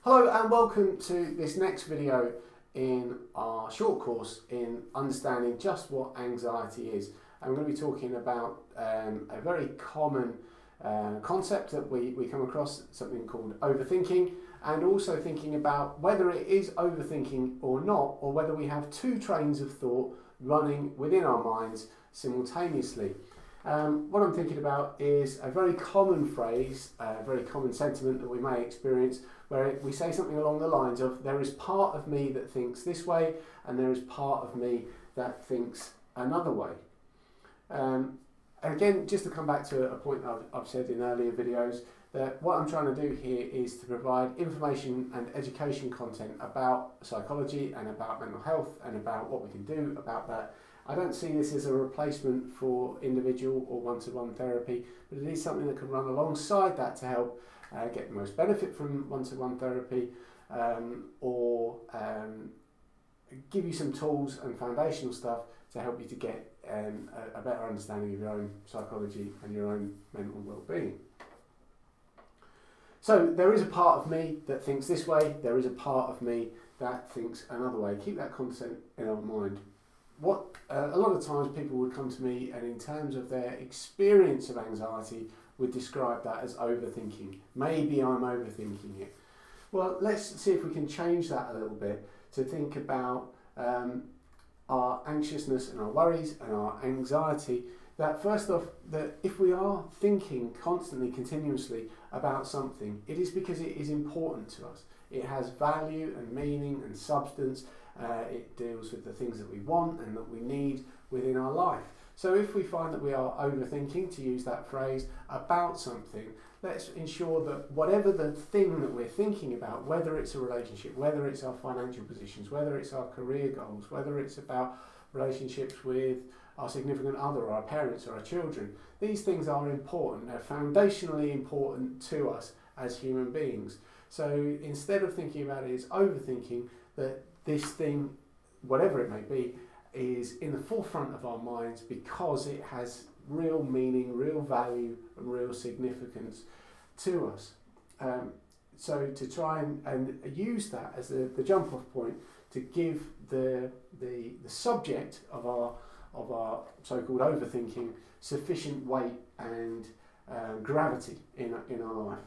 Hello and welcome to this next video in our short course in understanding just what anxiety is. And we're going to be talking about a very common concept that we come across, something called overthinking, and also thinking about whether it is overthinking or not, or whether we have two trains of thought running within our minds simultaneously. What I'm thinking about is a very common phrase, a very common sentiment that we may experience, where we say something along the lines of, there is part of me that thinks this way and there is part of me that thinks another way. Again, just to come back to a point I've said in earlier videos, that what I'm trying to do here is to provide information and education content about psychology and about mental health and about what we can do about that. I don't see this as a replacement for individual or one-to-one therapy, but it is something that can run alongside that to help get the most benefit from one-to-one therapy, or give you some tools and foundational stuff to help you to get a better understanding of your own psychology and your own mental well-being. So there is a part of me that thinks this way, there is a part of me that thinks another way. Keep that concept in our mind. What a lot of times people would come to me and in terms of their experience of anxiety would describe that as overthinking. Maybe I'm overthinking it. Well, let's see if we can change that a little bit to think about our anxiousness and our worries and our anxiety. That first off, that if we are thinking constantly, continuously about something, it is because it is important to us. It has value and meaning and substance. It deals with the things that we want and that we need within our life. So if we find that we are overthinking, to use that phrase, about something, let's ensure that whatever the thing that we're thinking about, whether it's a relationship, whether it's our financial positions, whether it's our career goals, whether it's about relationships with our significant other or our parents or our children, these things are important. They're foundationally important to us as human beings. So instead of thinking about it as overthinking, that this thing, whatever it may be, is in the forefront of our minds because it has real meaning, real value and real significance to us. So to try and use that as the jump off point to give the subject of our so-called overthinking sufficient weight and gravity in our life.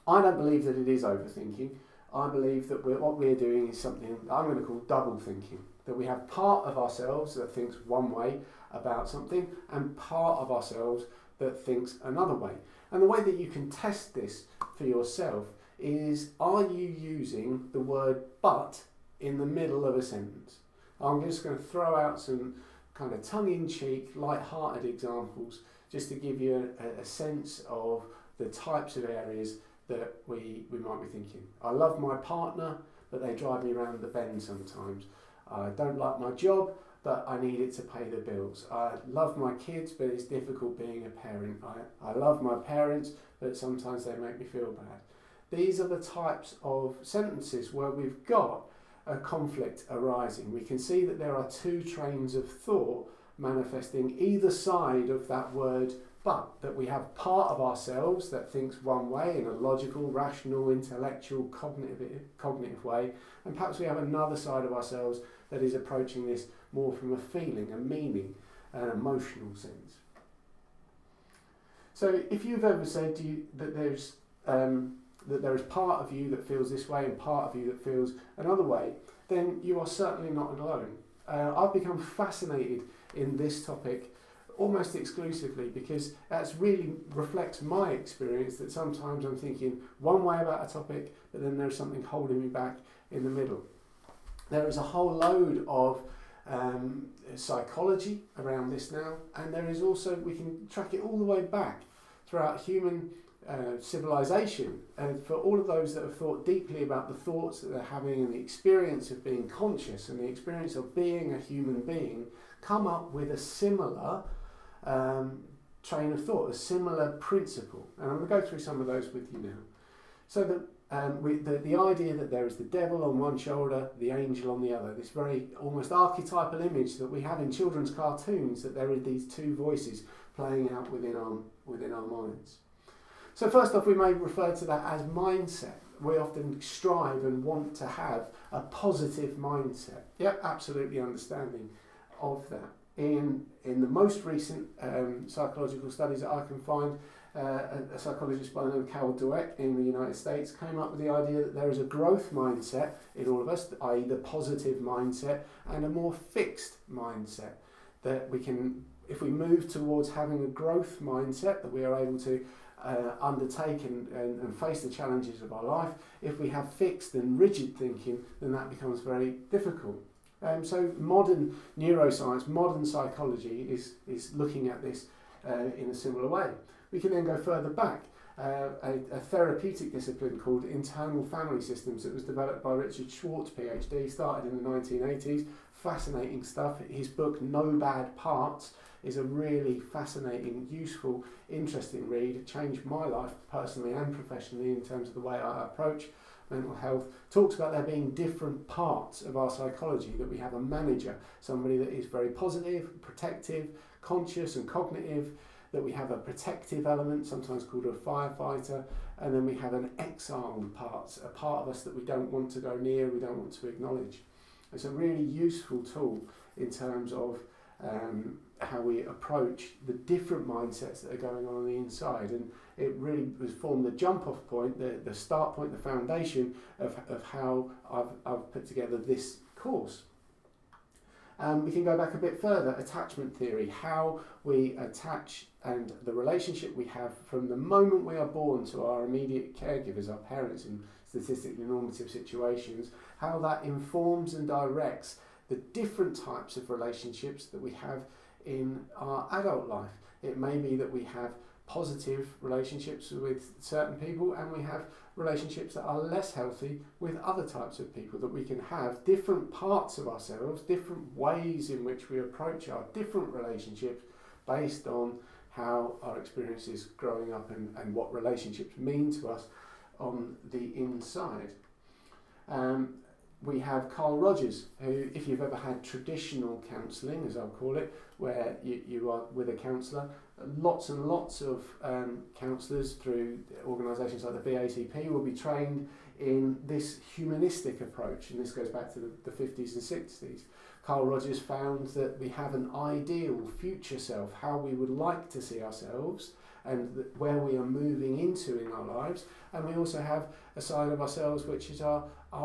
I don't believe that it is overthinking. I believe that what we're doing is something I'm going to call double thinking. That we have part of ourselves that thinks one way about something and part of ourselves that thinks another way. And the way that you can test this for yourself is, are you using the word but in the middle of a sentence? I'm just going to throw out some kind of tongue-in-cheek, light-hearted examples just to give you a sense of the types of areas that we might be thinking. I love my partner, but they drive me around the bend sometimes. I don't like my job, but I need it to pay the bills. I love my kids, but it's difficult being a parent. I love my parents, but sometimes they make me feel bad. These are the types of sentences where we've got a conflict arising. We can see that there are two trains of thought manifesting either side of that word but, that we have part of ourselves that thinks one way in a logical, rational, intellectual, cognitive way, and perhaps we have another side of ourselves that is approaching this more from a feeling, a meaning, an emotional sense. So if you've ever said to you that there is part of you that feels this way and part of you that feels another way, then you are certainly not alone. I've become fascinated in this topic almost exclusively because that really reflects my experience, that sometimes I'm thinking one way about a topic, but then there's something holding me back in the middle. There is a whole load of psychology around this now, and there is also, we can track it all the way back throughout human civilization, and for all of those that have thought deeply about the thoughts that they're having and the experience of being conscious and the experience of being a human being, come up with a similar train of thought, a similar principle. And I'm going to go through some of those with you now. So the idea that there is the devil on one shoulder, the angel on the other, this very almost archetypal image that we have in children's cartoons, that there are these two voices playing out within our minds. So first off, we may refer to that as mindset. we often strive and want to have a positive mindset. Yep, absolutely understanding of that. In the most recent psychological studies that I can find, a psychologist by the name of Carol Dweck in the United States came up with the idea that there is a growth mindset in all of us, i.e. the positive mindset, and a more fixed mindset. That we can, if we move towards having a growth mindset, that we are able to undertake and face the challenges of our life. If we have fixed and rigid thinking, then that becomes very difficult. So modern neuroscience, modern psychology is looking at this in a similar way. We can then go further back. A therapeutic discipline called internal family systems that was developed by Richard Schwartz, PhD, started in the 1980s. Fascinating stuff. His book, No Bad Parts, is a really fascinating, useful, interesting read. It changed my life personally and professionally in terms of the way I approach mental health. Talks about there being different parts of our psychology, that we have a manager, somebody that is very positive, protective, conscious and cognitive, that we have a protective element, sometimes called a firefighter, and then we have an exiled part, a part of us that we don't want to go near, we don't want to acknowledge. It's a really useful tool in terms of how we approach the different mindsets that are going on the inside, and it really was formed the jump-off point, the start point, the foundation of how I've put together this course. We can go back a bit further, attachment theory, how we attach and the relationship we have from the moment we are born to our immediate caregivers, our parents in statistically normative situations, how that informs and directs the different types of relationships that we have in our adult life. It may be that we have positive relationships with certain people and we have relationships that are less healthy with other types of people, that we can have different parts of ourselves, different ways in which we approach our different relationships based on how our experiences growing up and what relationships mean to us on the inside. We have Carl Rogers, who, if you've ever had traditional counselling, as I'll call it, where you are with a counsellor, lots and lots of counsellors through organisations like the BACP will be trained in this humanistic approach, and this goes back to the 50s and 60s. Carl Rogers found that we have an ideal future self, how we would like to see ourselves, and where we are moving into in our lives, and we also have a side of ourselves which is our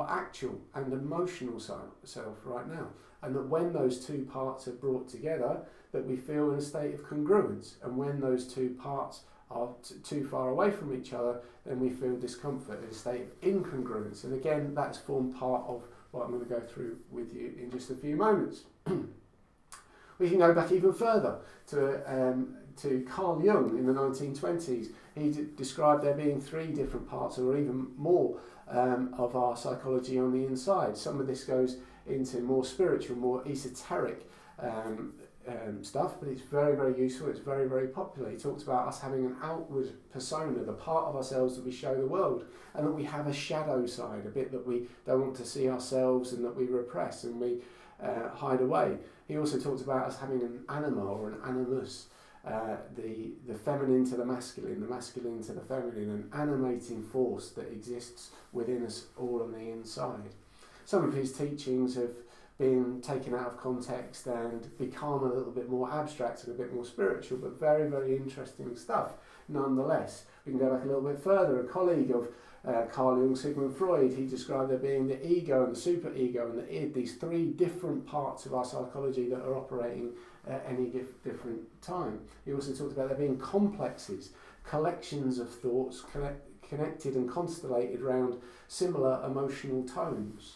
actual and emotional self right now, and that when those two parts are brought together, that we feel in a state of congruence, and when those two parts are too far away from each other, then we feel discomfort, in a state of incongruence. And again, that's formed part of what I'm going to go through with you in just a few moments. We can go back even further to Carl Jung in the 1920s. He described there being three different parts, or even more, of our psychology on the inside. Some of this goes into more spiritual, more esoteric stuff, but it's very, very useful. It's very, very popular. He talks about us having an outward persona, the part of ourselves that we show the world, and that we have a shadow side, a bit that we don't want to see ourselves and that we repress and we hide away. He also talks about us having an anima or an animus, the feminine to the masculine to the feminine, an animating force that exists within us all on the inside. Some of his teachings have been taken out of context and become a little bit more abstract and a bit more spiritual, but very, very interesting stuff nonetheless. We can go back a little bit further. A colleague of Carl Jung, Sigmund Freud, he described there being the ego and the superego and the id, these three different parts of our psychology that are operating at any different time. He also talked about there being complexes, collections of thoughts connected and constellated around similar emotional tones.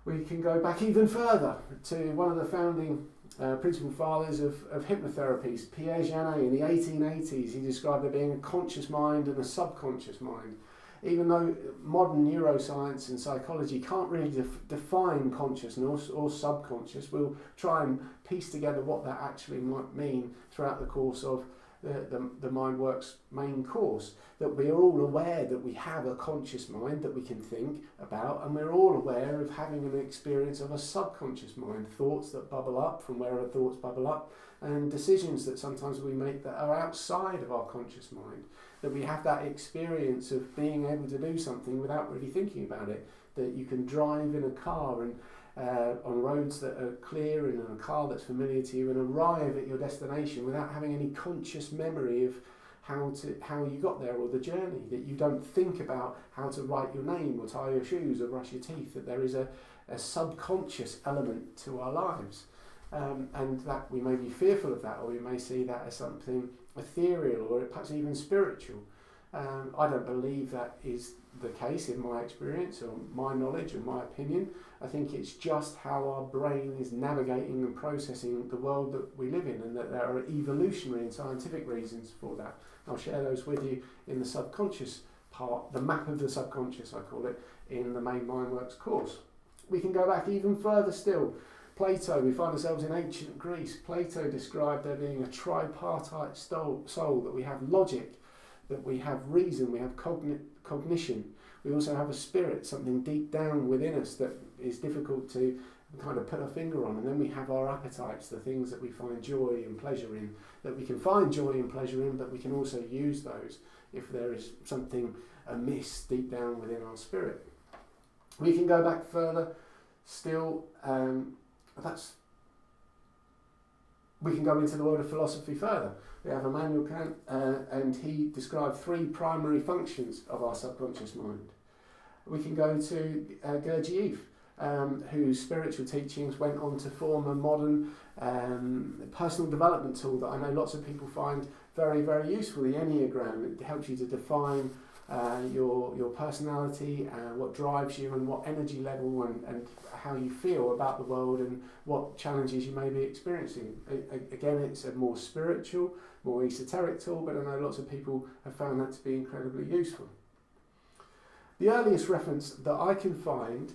We can go back even further to one of the founding principal fathers of hypnotherapy, Pierre Janet, in the 1880s. He described there being a conscious mind and a subconscious mind. Even though modern neuroscience and psychology can't really define consciousness or subconscious, we'll try and piece together what that actually might mean throughout the course of the MindWorks main course, that we are all aware that we have a conscious mind that we can think about, and we're all aware of having an experience of a subconscious mind, thoughts that bubble up from wherever thoughts bubble up, and decisions that sometimes we make that are outside of our conscious mind, that we have that experience of being able to do something without really thinking about it, that you can drive in a car and on roads that are clear and in a car that's familiar to you, and arrive at your destination without having any conscious memory of how you got there, or the journey, that you don't think about how to write your name or tie your shoes or brush your teeth, that there is a subconscious element to our lives, and that we may be fearful of that, or we may see that as something ethereal or perhaps even spiritual. I don't believe that is the case in my experience or my knowledge or my opinion. I think it's just how our brain is navigating and processing the world that we live in, and that there are evolutionary and scientific reasons for that. I'll share those with you in the subconscious part, the map of the subconscious I call it, in the main MindWorks course. We can go back even further still. Plato, we find ourselves in ancient Greece. Plato described there being a tripartite soul, that we have logic, that we have reason, we have cognition. We also have a spirit, something deep down within us that is difficult to kind of put our finger on. And then we have our appetites, the things that we find joy and pleasure in, that we can find joy and pleasure in, but we can also use those if there is something amiss deep down within our spirit. We can go back further still. We can go into the world of philosophy further. We have Immanuel Kant, and he described 3 primary functions of our subconscious mind. We can go to Gurdjieff, whose spiritual teachings went on to form a modern personal development tool that I know lots of people find very, very useful, the Enneagram. It helps you to define your personality, what drives you, and what energy level and how you feel about the world, and what challenges you may be experiencing. Again, it's a more spiritual, more esoteric tool, but I know lots of people have found that to be incredibly useful. The earliest reference that I can find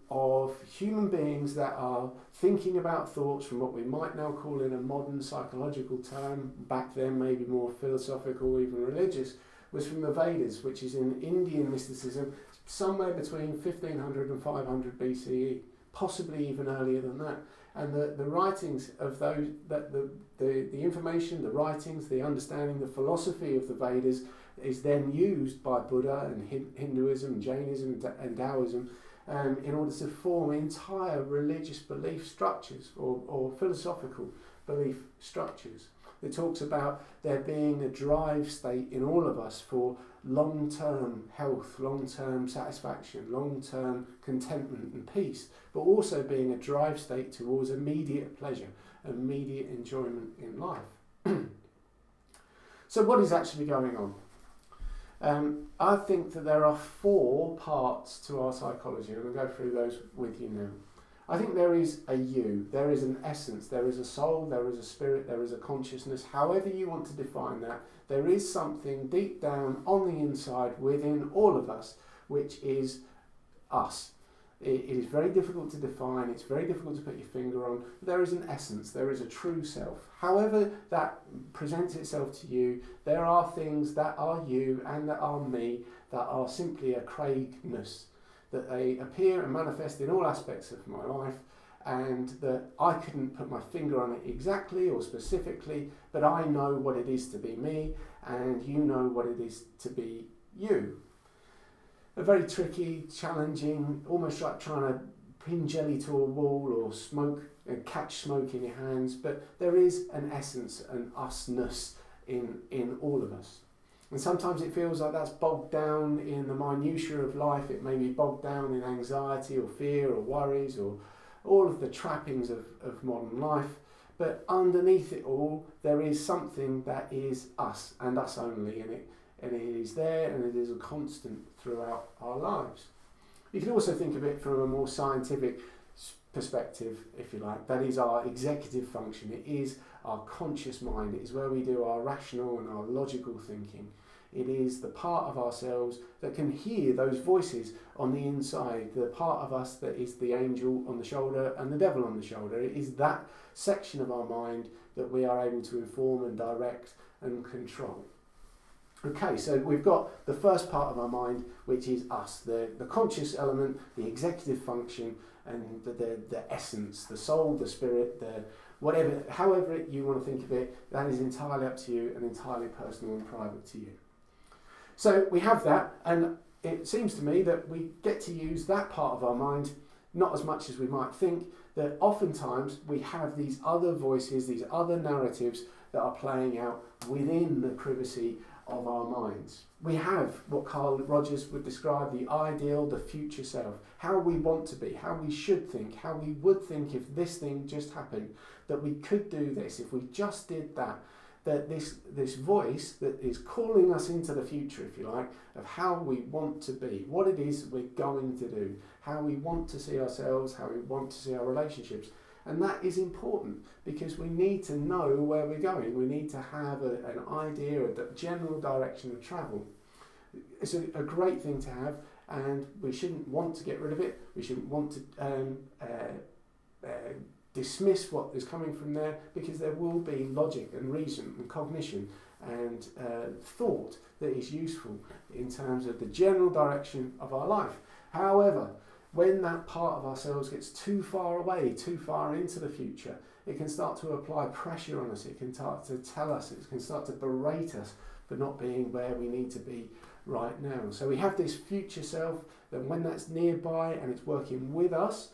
of human beings that are thinking about thoughts from what we might now call in a modern psychological term, back then maybe more philosophical, even religious, was from the Vedas, which is in Indian mysticism, somewhere between 1500 and 500 BCE, possibly even earlier than that. And the writings of those, the information, the writings, the understanding, the philosophy of the Vedas is then used by Buddha and Hinduism, Jainism and Taoism in order to form entire religious belief structures or philosophical belief structures. It talks about there being a drive state in all of us for long-term health, long-term satisfaction, long-term contentment and peace, but also being a drive state towards immediate pleasure, immediate enjoyment in life. So what is actually going on? I think that there are 4 parts to our psychology. I'm going to go through those with you now. I think there is a you, there is an essence, there is a soul, there is a spirit, there is a consciousness. However you want to define that, there is something deep down on the inside within all of us, which is us. It is very difficult to define, it's very difficult to put your finger on. There is an essence, there is a true self. However that presents itself to you, there are things that are you and that are me that are simply a Craigness, that they appear and manifest in all aspects of my life, and that I couldn't put my finger on it exactly or specifically, but I know what it is to be me, and you know what it is to be you. A very tricky, challenging, almost like trying to pin jelly to a wall or smoke and catch smoke in your hands, but there is an essence, an usness in all of us. And sometimes it feels like that's bogged down in the minutiae of life. It may be bogged down in anxiety or fear or worries or all of the trappings of modern life. But underneath it all, there is something that is us and us only, and it is there, and it is a constant throughout our lives. You can also think of it from a more scientific perspective, if you like. That is our executive function. It is our conscious mind. It is where we do our rational and our logical thinking. It is the part of ourselves that can hear those voices on the inside, the part of us that is the angel on the shoulder and the devil on the shoulder. It is that section of our mind that we are able to inform and direct and control. Okay, so we've got the first part of our mind, which is us, the conscious element, the executive function, and the essence, the soul, the spirit, the whatever, however you want to think of it, that is entirely up to you and entirely personal and private to you. So we have that, and it seems to me that we get to use that part of our mind not as much as we might think, that oftentimes we have these other voices, these other narratives that are playing out within the privacy of our minds. We have what Carl Rogers would describe the ideal, the future self, how we want to be, how we should think, how we would think if this thing just happened, that we could do this, if we just did that, that this voice that is calling us into the future, if you like, of how we want to be, what it is we're going to do, how we want to see ourselves, how we want to see our relationships. And that is important because we need to know where we're going. We need to have an idea of the general direction of travel. It's a great thing to have, and we shouldn't want to get rid of it. We shouldn't want to dismiss what is coming from there, because there will be logic and reason and cognition and thought that is useful in terms of the general direction of our life. However, when that part of ourselves gets too far away, too far into the future, it can start to apply pressure on us. It can start to tell us, it can start to berate us for not being where we need to be right now. So we have this future self, that when that's nearby and it's working with us,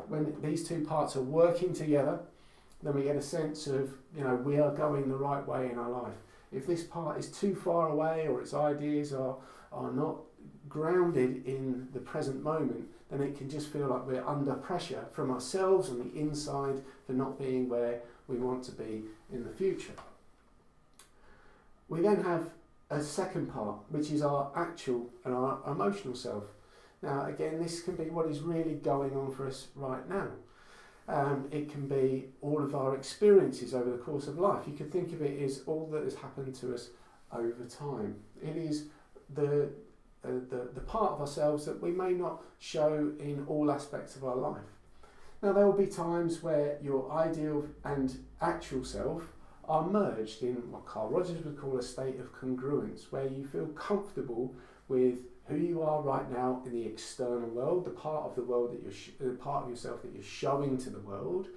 when these two parts are working together, then we get a sense of, we are going the right way in our life. If this part is too far away, or its ideas are not grounded in the present moment, then it can just feel like we're under pressure from ourselves on the inside for not being where we want to be in the future. We then have a second part, which is our actual and our emotional self. Now, again, this can be what is really going on for us right now. It can be all of our experiences over the course of life. You could think of it as all that has happened to us over time. It is the part of ourselves that we may not show in all aspects of our life. Now, there will be times where your ideal and actual self are merged in what Carl Rogers would call a state of congruence, where you feel comfortable with who you are right now in the external world, the part of the world that you're, part of yourself that you're showing to the world,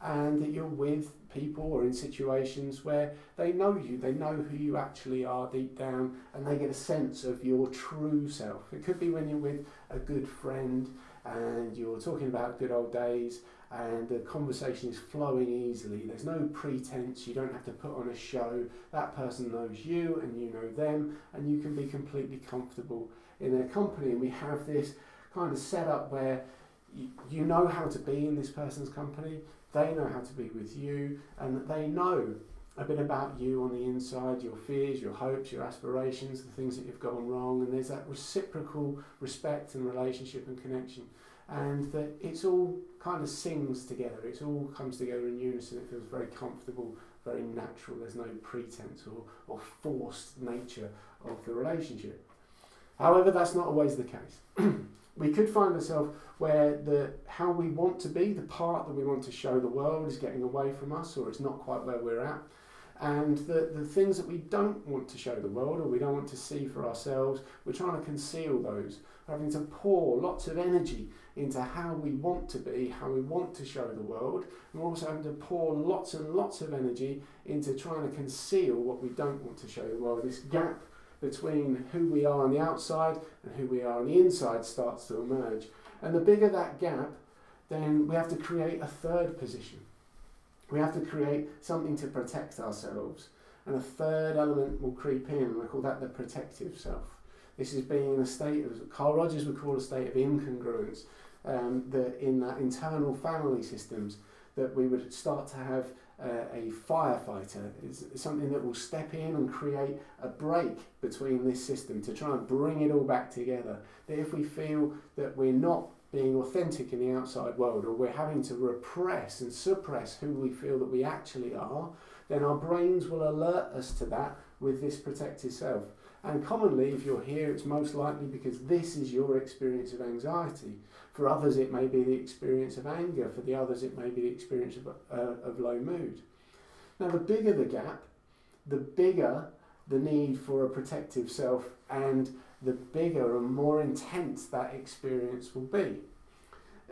and that you're with people or in situations where they know you, they know who you actually are deep down, and they get a sense of your true self. It could be when you're with a good friend and you're talking about good old days and the conversation is flowing easily. There's no pretense, you don't have to put on a show. That person knows you and you know them, and you can be completely comfortable in their company. And we have this kind of setup where you know how to be in this person's company, they know how to be with you, and they know a bit about you on the inside, your fears, your hopes, your aspirations, the things that you've gone wrong, and there's that reciprocal respect and relationship and connection, and that it's all kind of sings together, it all comes together in unison. It feels very comfortable, very natural. There's no pretense or forced nature of the relationship. However, that's not always the case. We could find ourselves where how we want to be, the part that we want to show the world, is getting away from us, or it's not quite where we're at. And the things that we don't want to show the world, or we don't want to see for ourselves, we're trying to conceal those. We're having to pour lots of energy into how we want to be, how we want to show the world. And we're also having to pour lots and lots of energy into trying to conceal what we don't want to show the world. This gap between who we are on the outside and who we are on the inside starts to emerge. And the bigger that gap, then we have to create a third position. We have to create something to protect ourselves. And a third element will creep in, and I call that the protective self. This is being in a state of, Carl Rogers would call a state of incongruence, that in that internal family systems, that we would start to have a firefighter, is something that will step in and create a break between this system to try and bring it all back together. That if we feel that we're not being authentic in the outside world, or we're having to repress and suppress who we feel that we actually are, then our brains will alert us to that with this protective self. And commonly, if you're here, it's most likely because this is your experience of anxiety. For others, it may be the experience of anger. For the others, it may be the experience of low mood. Now, the bigger the gap, the bigger the need for a protective self, and the bigger and more intense that experience will be.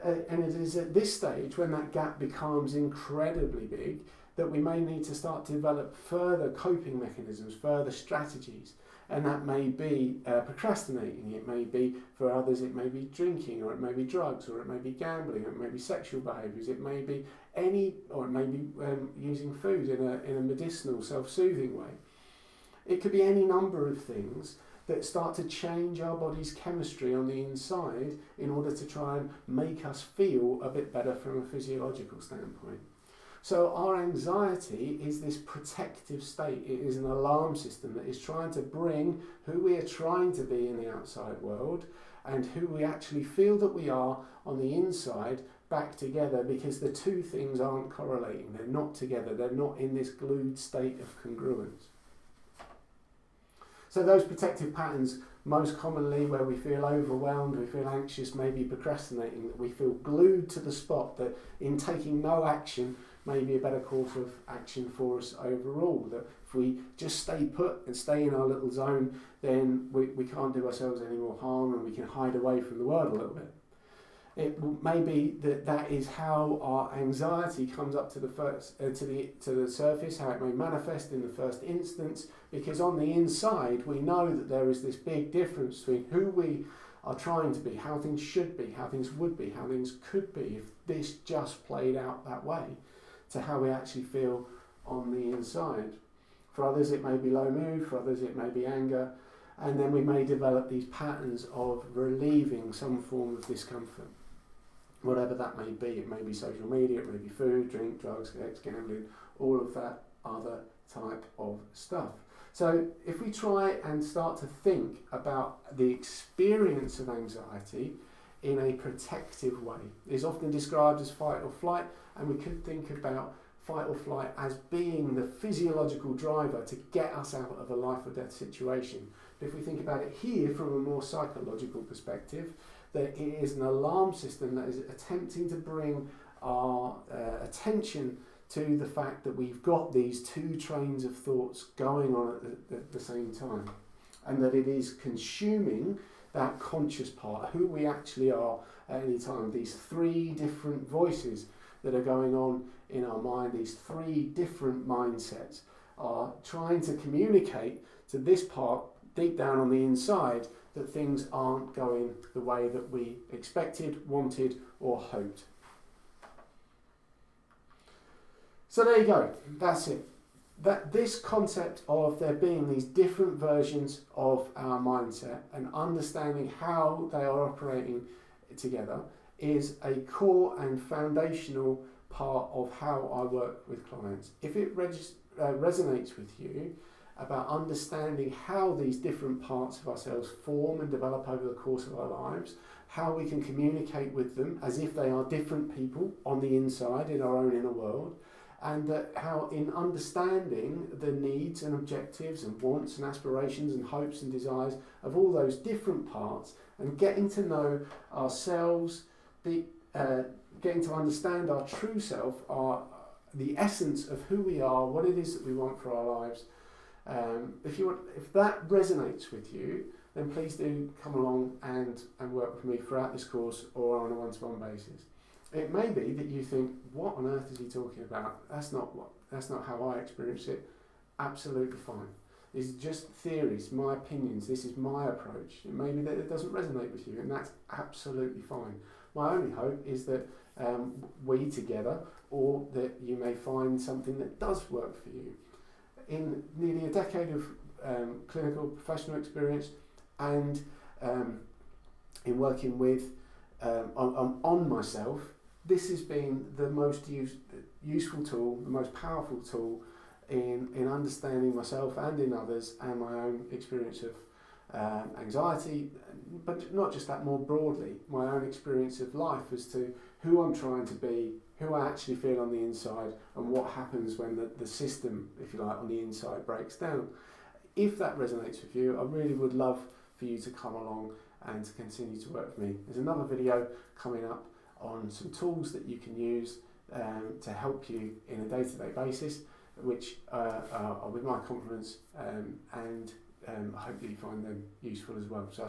And it is at this stage, when that gap becomes incredibly big, that we may need to start to develop further coping mechanisms, further strategies. And that may be procrastinating, it may be, for others, it may be drinking, or it may be drugs, or it may be gambling, or it may be sexual behaviours, it may be or it may be using food in a medicinal, self-soothing way. It could be any number of things that start to change our body's chemistry on the inside in order to try and make us feel a bit better from a physiological standpoint. So our anxiety is this protective state. It is an alarm system that is trying to bring who we are trying to be in the outside world and who we actually feel that we are on the inside back together, because the two things aren't correlating. They're not together. They're not in this glued state of congruence. So those protective patterns, most commonly where we feel overwhelmed, we feel anxious, maybe procrastinating, that we feel glued to the spot, that in taking no action may be a better course of action for us overall, that if we just stay put and stay in our little zone, then we can't do ourselves any more harm, and we can hide away from the world a little bit. It may be that is how our anxiety comes up to the surface, how it may manifest in the first instance, because on the inside we know that there is this big difference between who we are trying to be, how things should be, how things would be, how things could be if this just played out that way, to how we actually feel on the inside. For others it may be low mood, for others it may be anger, and then we may develop these patterns of relieving some form of discomfort. Whatever that may be, it may be social media, it may be food, drink, drugs, sex, gambling, all of that other type of stuff. So if we try and start to think about the experience of anxiety in a protective way, it's often described as fight or flight, and we could think about fight or flight as being the physiological driver to get us out of a life or death situation. But if we think about it here from a more psychological perspective, that it is an alarm system that is attempting to bring our attention to the fact that we've got these two trains of thoughts going on at the same time, and that it is consuming that conscious part, who we actually are at any time. These three different voices that are going on in our mind, these three different mindsets, are trying to communicate to this part deep down on the inside that things aren't going the way that we expected, wanted, or hoped. So there you go, that's it. That this concept of there being these different versions of our mindset and understanding how they are operating together is a core and foundational part of how I work with clients. If it resonates with you about understanding how these different parts of ourselves form and develop over the course of our lives, how we can communicate with them as if they are different people on the inside in our own inner world, and how in understanding the needs and objectives and wants and aspirations and hopes and desires of all those different parts, and getting to know ourselves, getting to understand our true self, the essence of who we are, what it is that we want for our lives. If that resonates with you, then please do come along and work with me throughout this course or on a one-to-one basis. It may be that you think, what on earth is he talking about? That's not how I experience it. Absolutely fine. These are just theories, my opinions, this is my approach. It may be that it doesn't resonate with you, and that's absolutely fine. My only hope is that we together, or that you may find something that does work for you. In nearly a decade of clinical professional experience, and in working with on myself, this has been the most useful tool, the most powerful tool in understanding myself and in others, and my own experience of anxiety, but not just that, more broadly, my own experience of life as to who I'm trying to be, who I actually feel on the inside, and what happens when the system, if you like, on the inside breaks down. if that resonates with you, I really would love for you to come along and to continue to work with me. There's another video coming up on some tools that you can use to help you in a day-to-day basis, which are with my compliments, and I hope that you find them useful as well. So I'll